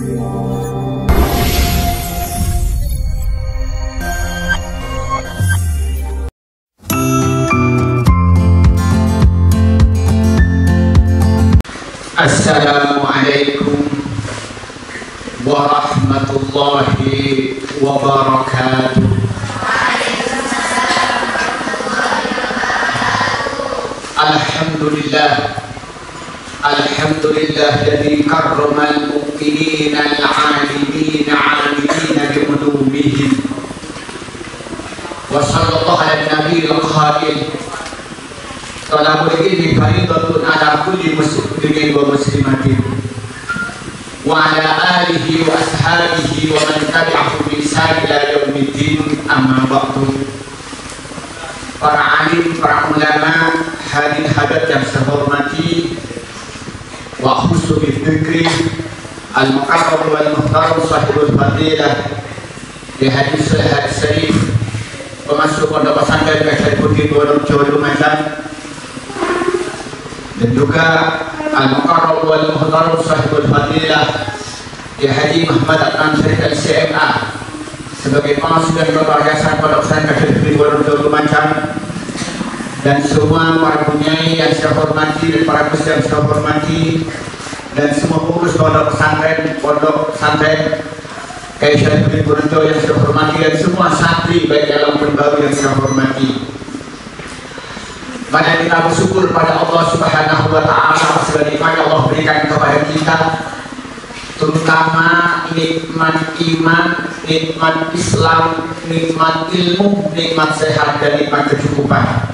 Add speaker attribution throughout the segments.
Speaker 1: Assalamualaikum warahmatullahi wabarakatuh. Alhamdulillah, alhamdulillah alladzi karramal mu'minina al-'alimina 'amilina bi'ulumihim. Wa sallallahu ala nabiyil qail. Talabul ilmi fariidatun ala kulli muslimin wa muslimatin wa ala alihi wa ashabihi wa man tabi'ahum bi ihsan ila yaumiddin, amma ba'du. Para alim, para ulama, hadirin hadirat yang saya hormati, wa khusus bi dzikri al-mukarram wal muhtaram sahibul fadilah di hadis syarif pemasuk pondok pesantren Saifuddin Wonorejo Lumajang, dan juga al-mukarram wal muhtaram sahibul fadilah di Haji Muhammad Adnan Syarif LCMA sebagai pengasuh dan ketua yayasan pondok pesantren Saifuddin Wonorejo Lumajang, dan semua para bunyai yang saya hormati dan para gus yang saya hormati, dan semua pengurus pondok pesantren Saifuddin Wonorejo yang saya hormati, dan semua santri baik dalam dan baru yang saya hormati. Mari kita bersyukur pada Allah Subhanahu wa Ta'ala segala nikmat yang Allah berikan kepada kita, terutama nikmat iman, nikmat Islam, nikmat ilmu, nikmat sehat, dan nikmat kecukupan.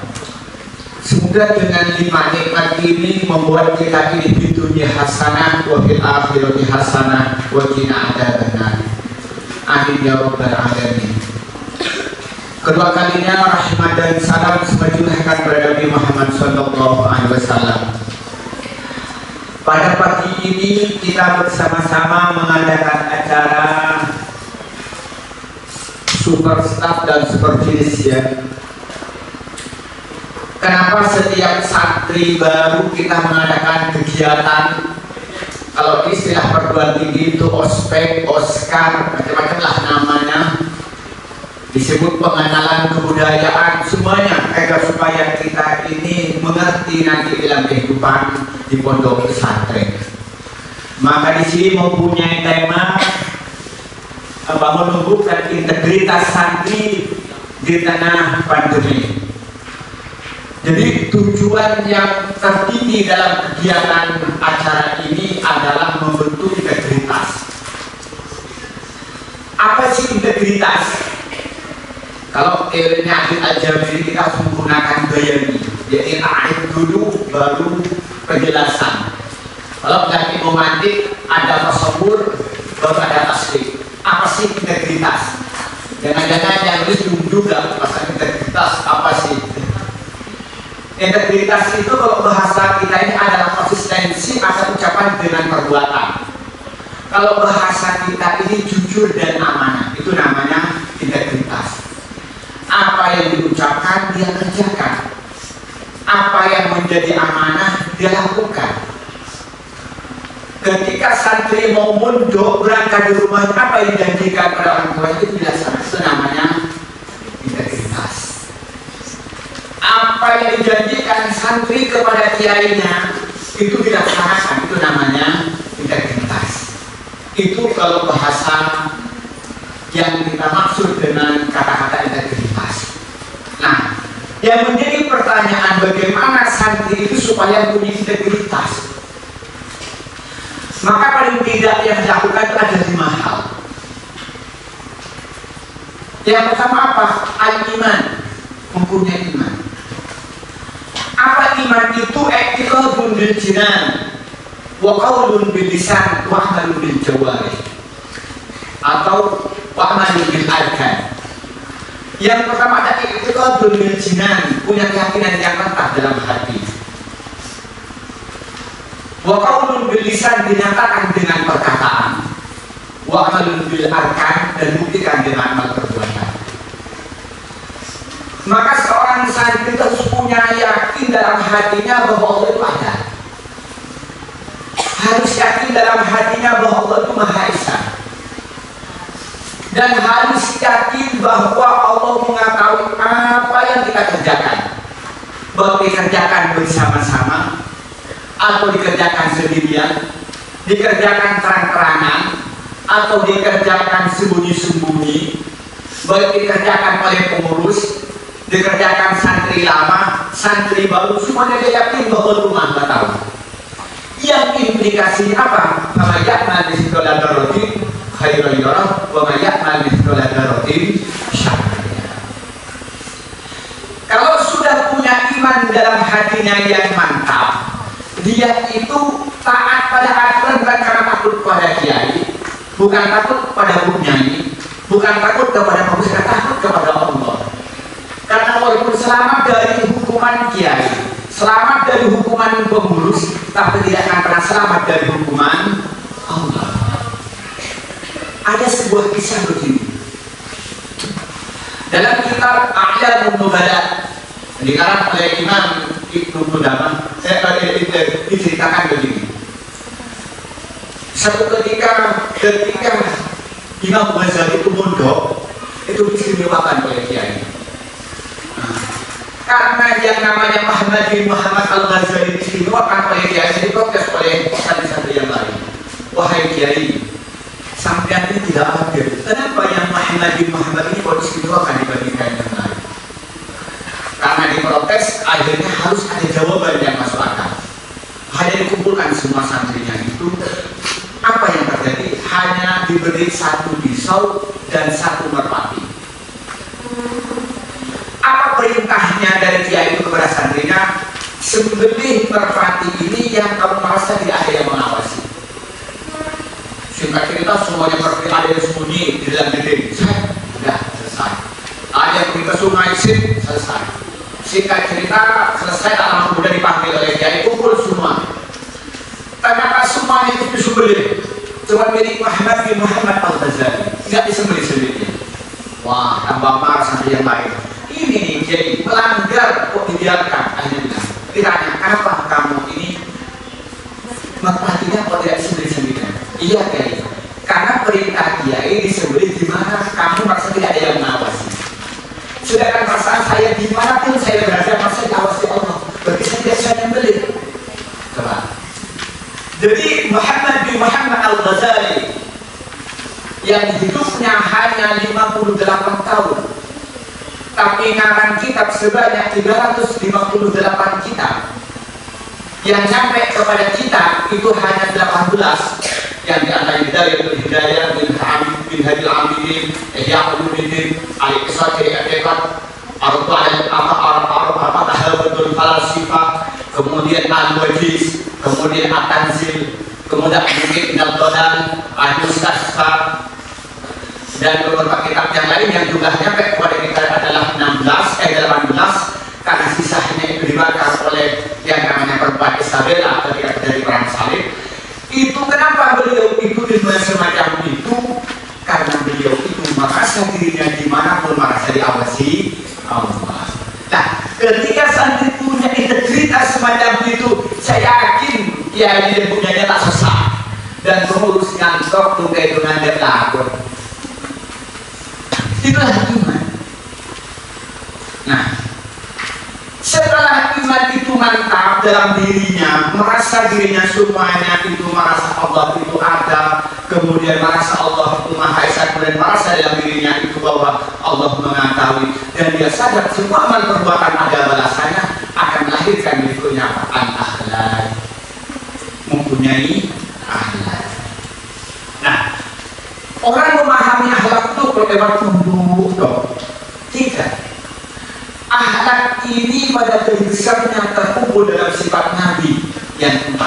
Speaker 1: Semoga dengan 5 nikmat ini membuat kita hidup di dunia hasanah wa fil akhirati hasanah wa qina adzabannar. Amin ya rabbal alamin. Kedua kalinya rahmat dan salam semajurahkan kepada Nabi Muhammad SAW. Pada pagi ini kita bersama-sama mengadakan acara super staff dan super finish ya. Kenapa setiap santri baru kita mengadakan kegiatan, kalau istilah perguruan tinggi itu ospek, oskar, macam-macam lah namanya, disebut pengenalan kebudayaan, semuanya agar supaya kita ini mengerti nanti dalam kehidupan di pondok pesantren. Maka di sini mempunyai tema menumbuhkan integritas santri di tengah pandemi. Jadi tujuan yang tertinggi dalam kegiatan acara ini adalah membentuk integritas. Apa sih integritas? Kalau teorinya Abid Al-Jabiri kita harus menggunakan gaya ini, jadi ta'rif dulu baru penjelasan. Kalau dari romantik ada tasawur baru ada tasdik. Apa sih integritas? Jangan-jangan yang bingung juga bahasa integritas apa sih? Integritas itu kalau bahasa kita ini adalah konsistensi atau ucapan dengan perbuatan. Kalau bahasa kita ini jujur dan amanah, itu namanya integritas. Apa yang diucapkan dia kerjakan, apa yang menjadi amanah dia lakukan. Ketika santri mau mondok berangkat di rumah, apa yang dijanjikan pada orang tua itu dilaksanakan, itu namanya integritas. Apa yang dijanjikan santri kepada kiainya itu dilaksanakan, itu namanya integritas. Itu kalau bahasa yang kita maksud dengan kata-kata integritas. Nah, yang menjadi pertanyaan bagaimana santri itu supaya punya integritas, maka paling tidak yang dilakukan itu ada 5 hal. Yang pertama apa? Al-iman, mempunyai iman. Apa iman itu? I'tiqadun bil jinan wa qaulun bil lisan wa amalun bil jawarih, atau wa'amalun bil arkan. Yang pertama ada i'tiqadun bil jinan, punya keyakinan yang mantap dalam hati. Wa qaulun bil lisan, dinyatakan dengan perkataan. Wa amalun bil arkan, dan buktikan dengan amal perbuatan. Maka seorang santri harus punya yakin dalam hatinya bahwa Allah itu ada. Harus yakin dalam hatinya bahwa Allah itu Maha Esa. dan harus yakin bahwa Allah mengetahui apa yang kita kerjakan, bahwa dikerjakan bersama-sama atau dikerjakan sendirian, dikerjakan terang-terangan atau dikerjakan sembunyi-sembunyi, baik dikerjakan oleh pengurus, dikerjakan santri lama, santri baru, semuanya dia yakin bahwa rumah nggak tahu. Yang implikasinya apa? Wa ya'mal mithqala dzarratin khairan yarah wa ya'mal mithqala dzarratin syarran yarah. Kalau sudah punya iman dalam hatinya yang mantap, dia itu taat pada aturan bukan karena takut pada kiai, bukan takut pada bu nyai, bukan takut kepada pembesar, takut kepada Allah. Karena walaupun selamat dari hukuman kiai, selamat dari hukuman pengurus, tapi tidak akan pernah selamat dari hukuman Allah. Ada sebuah kisah begini dalam kitab A'lamun Nubala, dikarang oleh Imam Ibnu Qudamah. Diceritakan begini. Satu ketika Imam Ghazali itu mondok, itu diistimewakan oleh kiai. Karena yang namanya Muhammad bin Muhammad Al-Ghazali diistimewakan oleh kiai, jadi protes oleh santri-santri yang lain. Wahai kiai, sampean ini tidak adil. Kenapa yang Muhammad bin Muhammad ini kok diistimewakan dibandingkan yang lain? Karena diprotes, akhirnya harus ada jawaban yang masuk akal. Hanya dikumpulkan semua santrinya itu, apa yang terjadi? Hanya diberi satu pisau dan satu merpati. Apa perintahnya dari kiai itu kepada santrinya? Sembelih merpati ini yang kamu merasa tidak ada yang mengawasi. Singkat cerita, semuanya merpati ada yang sembunyi di dalam dinding. Sudah selesai. Ada yang pergi ke sungai, selesai. Singkat cerita, selesai, tak lama kemudian dipanggil oleh kiai, kumpul semua. Ternyata semuanya itu disembelih. Cuma milik Muhammad bin Muhammad Al-Ghazali, nggak disembelih sendiri. Wah, tambah marah santri yang lain. Ini nih kiai melanggar kok dibiarkan. Akhirnya bilang, ditanya, kenapa kamu ini merpatinya kok tidak disembelih sendiri? Iya kiai, karena perintah kiai disembelih di mana kamu merasa tidak ada yang mengawasi. Sedangkan perasaan saya dimanapun saya berada, masa diawasi Allah, berarti saya tidak bisa nyembelih. Coba. Jadi Muhammad bin Muhammad Al-Ghazali yang hidupnya hanya 58 tahun, tapi ngarang kitab sebanyak 358 kitab. Yang sampai kepada kita itu hanya 18, yang diantara Hidayah bin Hamid bin Hadil Amidin, Ihya Ulumuddin, Al-Qisati Al-Iqad, Tahawatul Falasifah, kemudian Al-Wajiz, kemudian At-Tanzil, kemudian Al-Muqid Al-Dalal, Al-Mustasfa, dan beberapa kitab yang lain yang jumlahnya sampai kepada kita adalah 18, karena sisanya itu dibakar oleh yang namanya perempuan Isabella ketika terjadi perang salib. Itu kenapa beliau ikutin semacam itu? Karena beliau itu merasa dirinya dimanapun merasa diawasi Allah. Nah, ketika santri punya integritas semacam itu, saya yakin kiai dan punyanya tak sesat dan pengurus ngantok tuh kayak dengan dia takut. Itulah iman. Nah, setelah iman itu mantap dalam dirinya, merasa dirinya semuanya itu, merasa Allah itu ada, kemudian merasa Allah itu Maha Esa, kemudian merasa dalam dirinya itu bahwa Allah mengetahui, dan dia sadar semua amal perbuatan ada balasannya, akan melahirkan berikutnya al-akhlaq, mempunyai akhlak. Nah, orang memahami akhlak itu lewat tunduk, tidak. Akhlak ini pada prinsipnya terkumpul dalam sifat Nabi yang 4: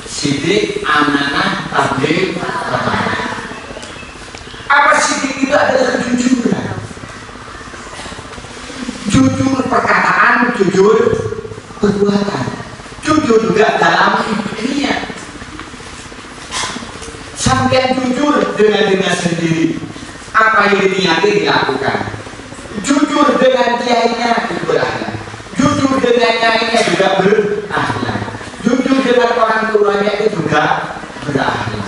Speaker 1: sidik, amanah, tabligh, amanah. Apa sidik itu adalah kejujuran, jujur perkataan, jujur perbuatan, jujur juga dalam niat. Sampai jujur dengan dirinya sendiri, apa yang diniati dilakukan. Jujur dengan kiainya itu berakhlak, jujur dengan nyainya juga berakhlak, jujur dengan orang tuanya itu juga berakhlak.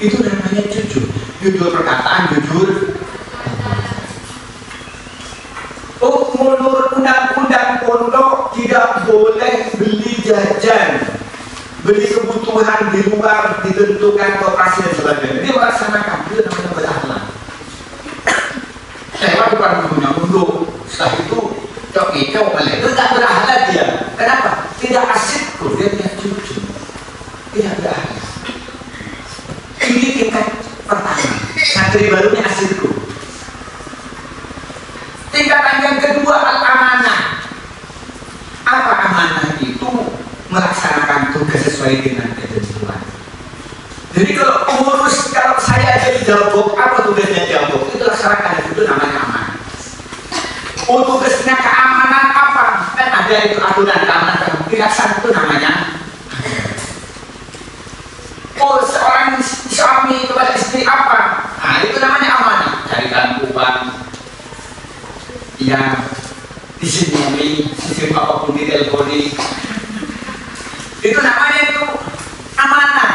Speaker 1: Itu namanya jujur. Jujur perkataan, jujur pondok tidak boleh beli jajan, beli kebutuhan di luar ditentukan koperasi dan sebagainya. Dia melaksanakan, itu namanya berakhlak. Saya bukan punya pondok, setelah itu cok balik, itu tak berakhlak dia. Kenapa? Tidak asyikku, dia tidak jujur, tidak berakhlak. Ini tingkat pertama, santri barunya asyikku. Tingkatan yang kedua, al-amanah. Apa amanah itu? Melaksanakan tugas sesuai dengan ketentuan. Jadi kalau saya jadi jabok, apa tugasnya jabok? Itu laksanakan, itu namanya amanah. Tugasnya keamanan apa? Kan ada itu aturan keamanan, dilaksanakan itu namanya. Seorang suami kepada istri apa? Nah, itu namanya amanah. Carikan uang yang disenyumi, sistem apapun di telponi, itu namanya itu amanah.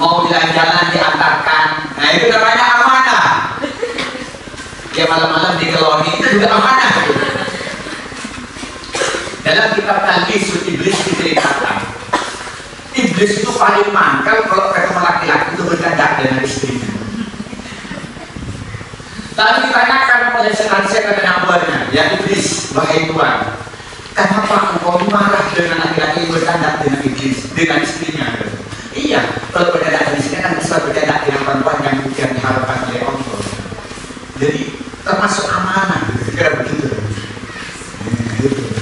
Speaker 1: Mau jalan-jalan diantarkan, nah itu namanya amanah. Ya malam-malam dikeloni, itu juga amanah. Dalam kitab Talbisul Iblis diceritakan, iblis itu paling mangkal kalau ketemu laki-laki itu bercanda dengan istrinya. Lalu ditanyakan oleh sekretaris buahnya, ya iblis, wahai Tuhan, kenapa engkau marah dengan laki-laki yang bercanda dengan iblis, dengan istrinya? Iya, kalau bercanda dengan istrinya kan bisa bercanda dengan perempuan yang diharapkan oleh Allah. Jadi termasuk amanah, kira begitu.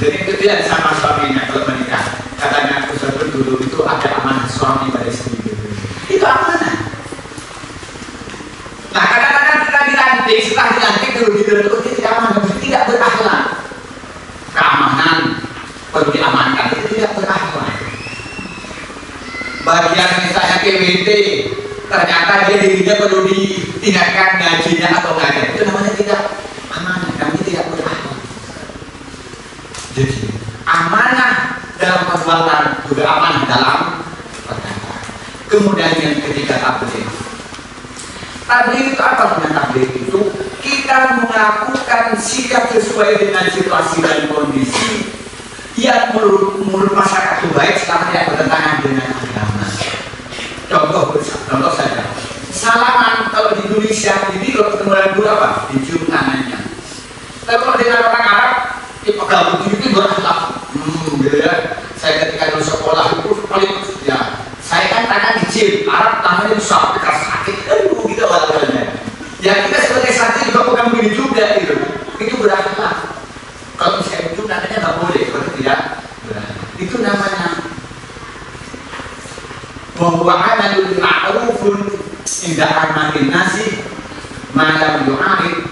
Speaker 1: Jadi itu dia sama suaminya kalau menikah. Katanya aku dulu itu ada amanah suami pada istri. Itu amanah. Nah kadang-kadang kita dilantik, setelah dilantik dulu itu tidak amanah, tidak berakhlak. Keamanan perlu diamankan, itu tidak berakhlak. Bagian misalnya PWT, ternyata dia dirinya perlu ditingkatkan gajinya atau enggak, itu namanya tidak amanah, namanya tidak berakhlak. Jadi amanah dalam perbuatan juga amanah dalam perkataan. Kemudian yang ketiga, tabligh. Tabligh itu apa? Dengan tabligh itu kita melakukan sikap sesuai dengan situasi dan kondisi yang menurut masyarakat itu baik selama tidak bertentangan dengan agama. Contoh saja, salaman kalau di Indonesia ini kalau ketemu orang dulu apa? Dicium tangannya. Tapi kalau dengan orang Arab, dipegang begitu itu berakhlak. Gitu ya. Saya ketika dulu sekolah itu paling ya, saya kan tangan kecil, Arab tangannya besar, sakit, gitu awalnya. Ya kita sebagai santri juga pegang begini juga gitu. Itu berakhlak. Kalau misalnya itu namanya nggak boleh, kalau tidak berakhlak. Itu namanya bahwa amalul ma'rufun inda amalin nasi malam yu'arid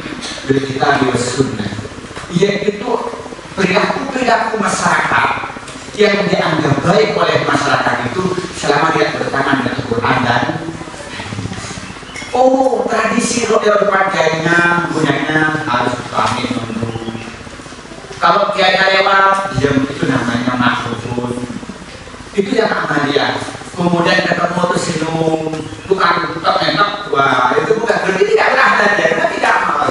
Speaker 1: bil kitab was sunnah. Yaitu perilaku masyarakat yang dianggap baik oleh masyarakat itu selama dia bertentangan dengan Al-Quran dan tradisi roda pakainya punyanya harus pamit dulu. Kalau kiainya lewat diam, itu namanya makrufun. Itu yang amalia. Kemudian ketemu tuh sinung, bukan enak, wah itu bukan berarti tidak berakhlak ya, itu tidak amal,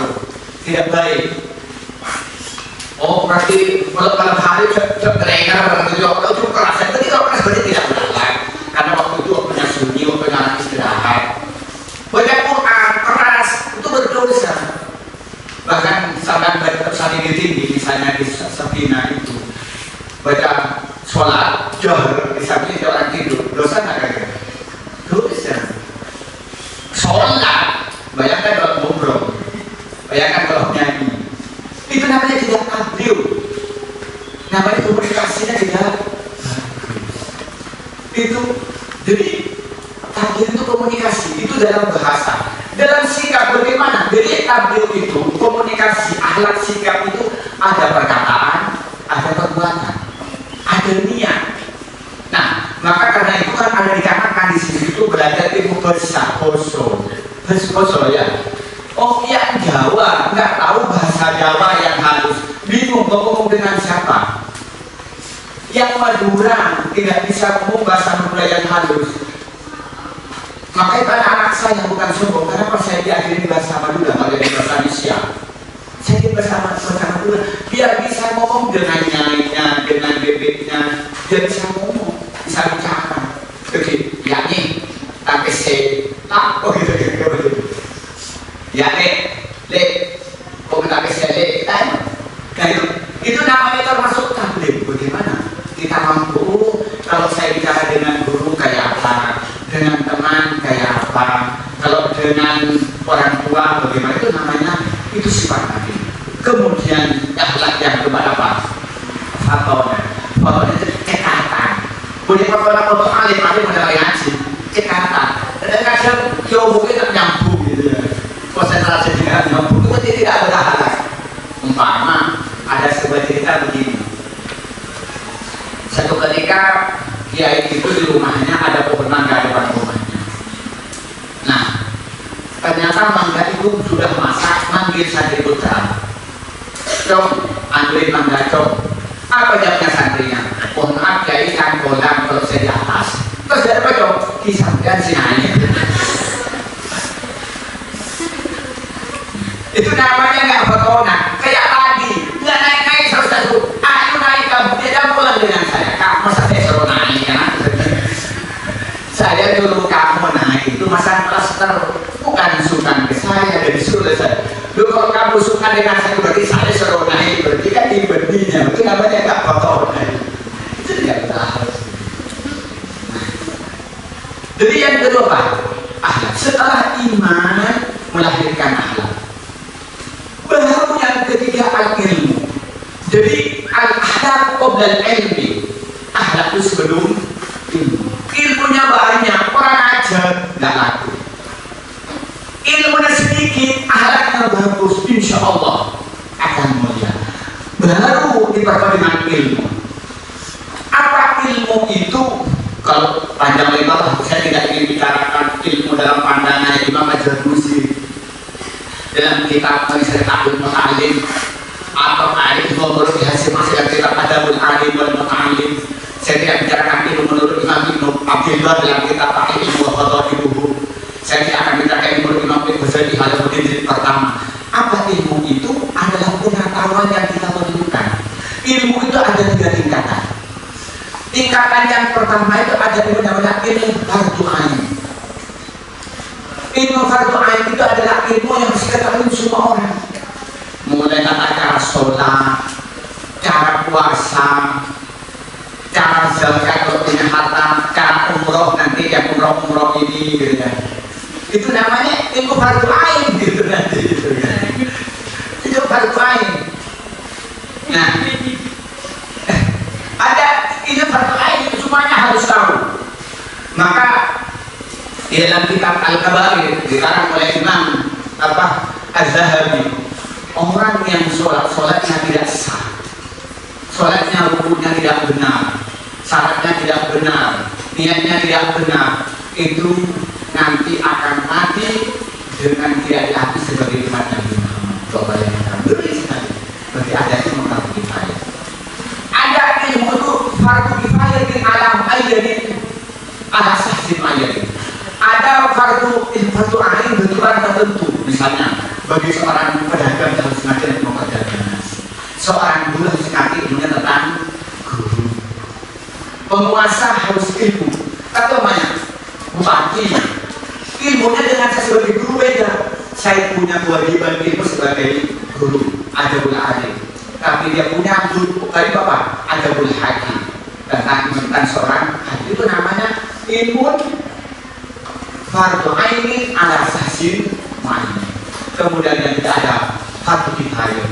Speaker 1: tidak baik. Berarti kalau malam hari trainer gitu, kalau itu keras, itu tidak keras berarti tidak berakhlak. Karena waktu itu waktunya sunyi, waktunya istirahat. Baca Quran keras itu berdosa. Bahkan sampai baca sangat tinggi, misalnya di Sabina itu baca sholat johar di samping orang tidur, dosa nggak kagak? Dosa. Sholat, bayangkan kalau ngobrol, bayangkan kalau nyanyi, itu namanya tidak adil. Namanya komunikasinya tidak itu. Jadi adil itu komunikasi, itu dalam bahasa, dalam sikap bagaimana. Jadi adil itu komunikasi, akhlak sikap itu ada perkataan, ada perbuatan, ada niat. Nah, maka karena itu kan ada dikatakan di sini itu belajar ilmu bahasa koso ya. Yang Jawa nggak tahu bahasa Jawa yang halus, bingung ngomong dengan siapa. Yang Madura tidak bisa ngomong bahasa Madura yang halus. Makanya pada anak saya bukan sombong, kenapa saya diajarin bahasa Madura, kalau bahasa Indonesia. Saya bersama Tuhan, biar bisa ngomong dengan nyainya, dengan bebeknya, dia bisa ngomong, bisa bicara. Oke, ya nih, tapi tak, oh gitu. Ya le, kok tapi le, kita nah itu namanya termasuk tabligh. Bagaimana kita mampu kalau saya bicara dengan guru kayak apa, dengan teman kayak apa, kalau dengan orang tua bagaimana, itu namanya itu sifat Nabi. Kemudian akhlak yang kepada apa? Fotonya itu cekatan. Punya foto alim pada ngaji, cekatan. Dan kadang jauhnya tak nyambung gitu ya. Konsentrasi tidak nyambung itu tidak berhalak. Umpama ada sebuah cerita begini. Satu ketika kiai itu di rumahnya ada pohon mangga di depan rumahnya. Nah, ternyata mangga itu sudah masak, manggil santri putra. Cok, ambilin mangga cok. Apa jawabnya santrinya? Mohon maaf kiai kan kolam kalau saya di atas. Terus dari apa cok? Kisahkan sinanya. Itu namanya nggak fotona. Kayak tadi, nggak naik satu. Ayo naik kamu, dia pulang dengan saya. Masa saya suruh naik kan? Saya dulu kamu naik itu masa klaster, bukan suka ke saya dan disuruh saya. Dulu kalau kamu suka dengan saya berarti saya suruh naik, berarti kan dibedinya. Itu namanya nggak fotona. Itu tidak benar. Jadi yang kedua Pak, akhlak. Setelah iman melahirkan akhlak. Baru yang ketiga al-ilmu. Jadi al-akhlaq qabla al-ilmi. Akhlak itu sebelum ilmu. Ilmunya banyak, orang ajar nggak laku. Ilmunya sedikit, akhlaknya bagus, insya Allah akan mulia. Baru diperkuat dengan ilmu. Apa ilmu itu? Kalau panjang lebar, saya tidak ingin bicarakan ilmu dalam pandangan Imam Al-Jarnusi dalam kitab Maisar Abdul Muta'alim atau Arif menurut hasil dalam kitab Adabul Alim wal Muta'alim. Saya tidak bicarakan ilmu menurut Imam Ibnu Abdillah dalam kitab Ta'im wa Fadailuhu. Saya tidak akan bicarakan ilmu menurut Imam Ibnu Ghazali Halamuddin jilid pertama. Apa ilmu itu? Adalah pengetahuan yang kita perlukan. Ilmu itu ada 3 tingkatan. Tingkatan yang pertama itu ada namanya ilmu fardhu ain. Ilmu fardhu ain itu adalah ilmu yang harus diketahui semua orang. Mulai tata cara sholat, cara puasa, cara zakat kalau punya harta, cara umroh nanti yang umroh ini gitu kan. Itu namanya ilmu fardhu ain gitu nanti gitu kan. Itu fardhu ain. Nah, ada ilmu fardhu ain itu semuanya harus tahu. Maka di dalam kitab Al-Kabair dikarang oleh Imam Az-Zahabi, orang yang sholatnya tidak sah, sholatnya rukunnya tidak benar, syaratnya tidak benar, niatnya tidak benar, itu nanti akan mati dengan tidak diakui sebagai umat Nabi Muhammad. Coba bayangkan, beri sekali. Berarti ada ilmu fardhu kifayah. Ada ilmu itu fardhu kifayah di alam ayat ala sahsin ayat. Ada fardhu ain bentukan tertentu, misalnya bagi seorang pedagang harus ngaji memperdagang, seorang guru harus ngaji ilmunya tentang guru, penguasa harus ilmu, atau banyak bupati ilmunya dengan saya sebagai guru beda. Saya punya kewajiban ilmu sebagai guru, ada guru alim, tapi dia punya guru tadi bapak ada guru haji tentang seorang haji. Itu namanya ilmu fardhu aini ala sahsin ma'ini. Kemudian yang tidak ada fardhu kifayah.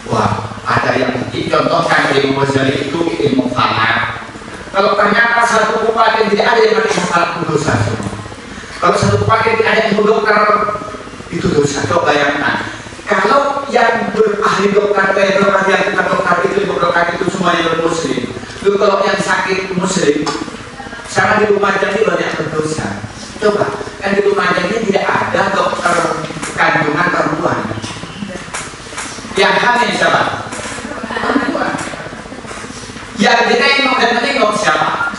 Speaker 1: Wah, ada yang dicontohkan ilmu Ghazali itu ilmu falak. Kalau ternyata satu bupati tidak ada yang namanya falak, itu dosa semua. Kalau satu bupati tidak ada ilmu dokter, itu dosa. Coba bayangkan, kalau yang berahli dokter, yang kita dokter itu ilmu dokter itu semuanya muslim. Lalu kalau yang sakit muslim, sama di rumah jadi banyak berdosa. Coba, kan di rumah ini tidak ada dokter kandungan perempuan. Yang hamil siapa? Perempuan. Yang ditengok dan menengok siapa?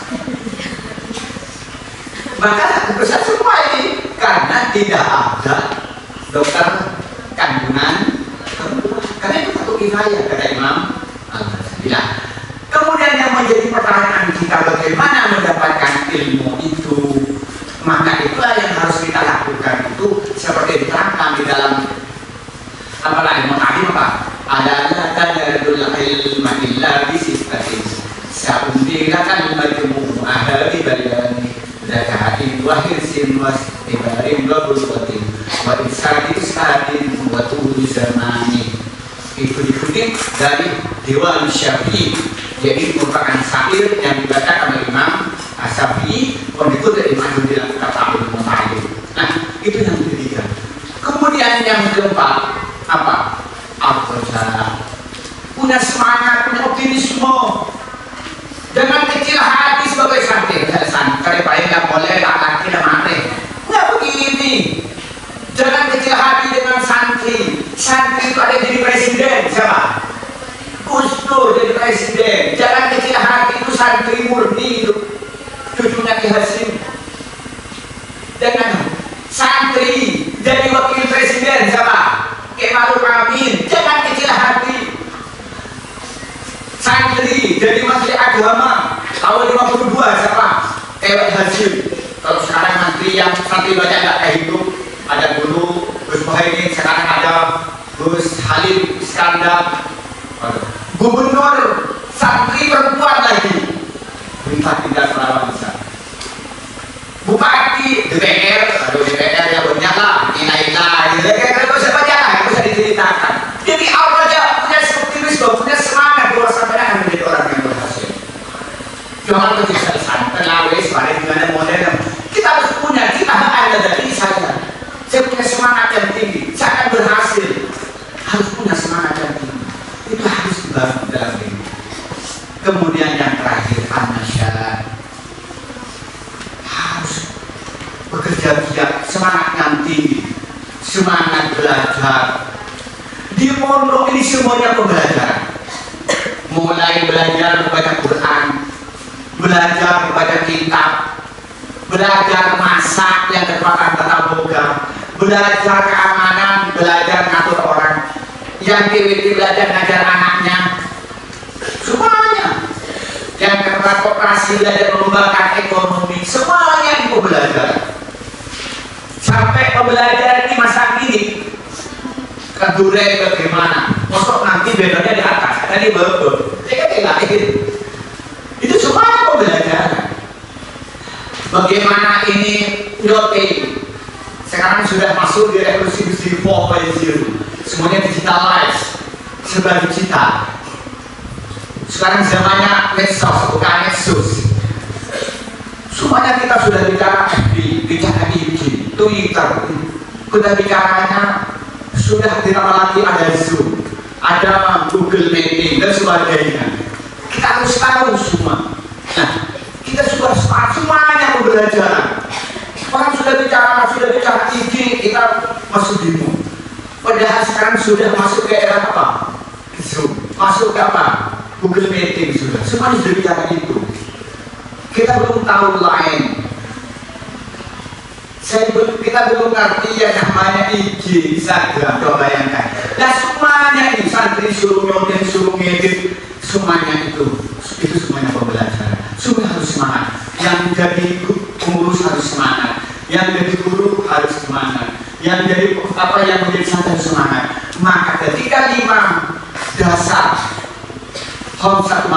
Speaker 1: Maka besar semua ini karena tidak ada dokter kandungan perempuan. Karena kifayah, kata Imam Al-Ghazali. Nah, kemudian yang menjadi pertanyaan kita, bagaimana mendapatkan ilmu itu? Maka itulah yang harus kita lakukan, itu seperti diterangkan di dalam apalagi tadi apa? Adalah tanadul ilma illa bisifatin sa'undirakan majmu'aha bi bayani zakatin wa hirsin wa ibarin wa bulwatin wa isadi isadin wa tuli zamani. Itu dikutip dari Dewan Syafi'i, jadi merupakan syair yang dibacakan oleh Imam Syafi'i, pengikut dari Imam Al Ghazali. Nah, itu yang ketiga. Kemudian yang keempat apa? Al-Raja, punya semangat, punya optimisme, dengan kecil hati sebagai santri. Santri paling nggak boleh laki dan mati. Nggak begini. Jangan kecil hati dengan santri. Santri itu ada jadi presiden, siapa? Gus Dur jadi presiden. Jangan kecil hati, itu santri murni itu. Cucunya Ki Hasim. Dengan santri jadi wakil presiden, siapa? Ki Ma'ruf Amin. Jangan kecil hati. Santri jadi menteri agama tahun 52, siapa? Ki Hasim. Kalau sekarang menteri yang santri banyak nggak kayak itu. Ada dulu Gus Muhaimin, sekarang ada Gus Halim Iskandar. Gubernur santri perempuan lagi. Bintang Indah Parawansa. Bupati DPR, aduh DPR ya banyak lah, nilai-nilai DPR itu siapa aja, itu bisa diceritakan. Jadi Allah aja punya optimisme, punya semangat bahwa sampai akan menjadi orang yang berhasil. Jangan kecil-kecilan, terlalu pada gimana modern. Kita harus punya, kita ada dari saya punya semangat yang tinggi, saya akan berhasil. Harus punya semangat yang tinggi. Itu harus dibangun dalam diri. Kemudian yang terakhir, an-nasyad. Harus bekerja giat, semangat yang tinggi, semangat belajar. Di pondok ini semuanya pembelajaran. Mulai belajar membaca Quran, belajar membaca kitab, belajar masak yang merupakan tata boga, belajar keamanan, belajar ngatur orang, yang belajar ngajar anaknya, semuanya. Yang kedua koperasi, belajar mengembangkan ekonomi, semuanya itu belajar. Sampai pembelajaran di masa kini, keduren bagaimana? Masuk nanti bedanya di atas, tadi bebel, itu semuanya pembelajaran. Bagaimana ini IoT sekarang sudah masuk di revolusi industri 4.0, semuanya digitalize, serba digital. Sekarang zamannya medsos, bukan medsos. Semuanya kita sudah bicara FB, bicara IG, Twitter, kita bicaranya sudah tidak lagi ada Zoom, ada Google Meeting dan sebagainya. Kita harus tahu semua. Nah, kita sudah semuanya pembelajaran. Orang sudah bicara IG, kita masuk bingung. Padahal sekarang sudah masuk ke era apa? Zoom, masuk ke apa? Google Meeting sudah. Semuanya sudah bicara itu. Kita belum tahu lain. Kita belum ngerti yang namanya IG, Instagram, coba bayangkan. Nah semuanya ini santri suruh nyontek, suruh ngedit, semuanya itu semuanya pembelajaran. Semua harus semangat. Yang jadi pengurus harus semangat. Yang jadi guru harus semangat. Yang jadi apa yang menjadi santri harus semangat. Maka ketika 5 dasar Khamsatu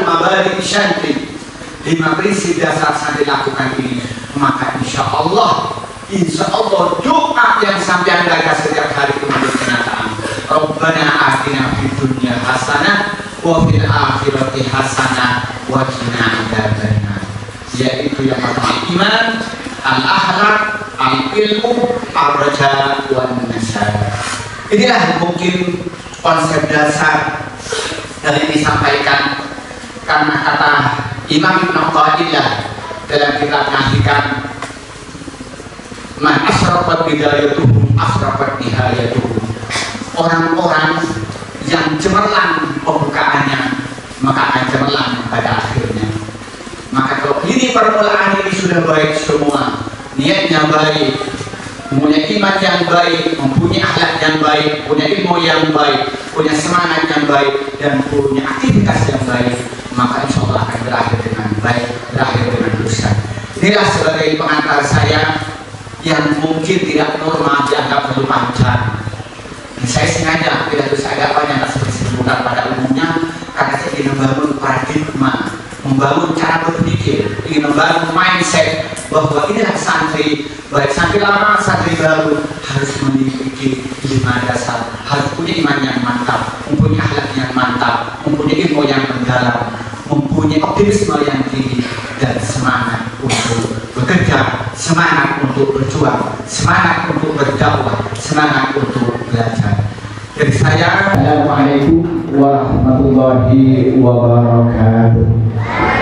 Speaker 1: mabadi syantri, 5 prinsip dasar santri lakukan ini, maka insya Allah doa yang sampai anda setiap hari itu menjadi kenyataan. Rabbana atina fid dunya hasanah wa fil akhirati hasanah wa qina adzabannar. Yaitu yang pertama iman, al-akhlak, al-ilmu, ar-raja wan nasyad. Inilah mungkin konsep dasar yang disampaikan karena kata Imam Ibn Athaillah dalam kitabnya Hikam, man asrafat bidayatuhu asrafat nihayatuhu. Orang-orang yang cemerlang pembukaannya maka akan cemerlang pada akhirnya. Maka kalau ini permulaan ini sudah baik semua, niatnya baik, mempunyai iman yang baik, mempunyai akhlak yang baik, punya ilmu yang baik, punya semangat yang baik, dan punya aktivitas yang baik, maka insya Allah akan berakhir dengan baik, berakhir dengan dosa. Inilah sebagai pengantar saya yang mungkin tidak normal dianggap terlalu panjang. Saya sengaja tidak terus agak banyak seperti bukan pada umumnya, karena saya ingin membangun paradigma, membangun cara berpikir, ingin membangun mindset bahwa inilah santri, baik santri lama, santri baru harus memiliki 5 dasar, harus punya iman yang mantap, mempunyai akhlak yang mantap, mempunyai ilmu yang mendalam, mempunyai optimisme yang tinggi, dan semangat untuk bekerja, semangat untuk berjuang, semangat untuk berdakwah, semangat untuk belajar. Dari saya, Assalamualaikum warahmatullahi wabarakatuh.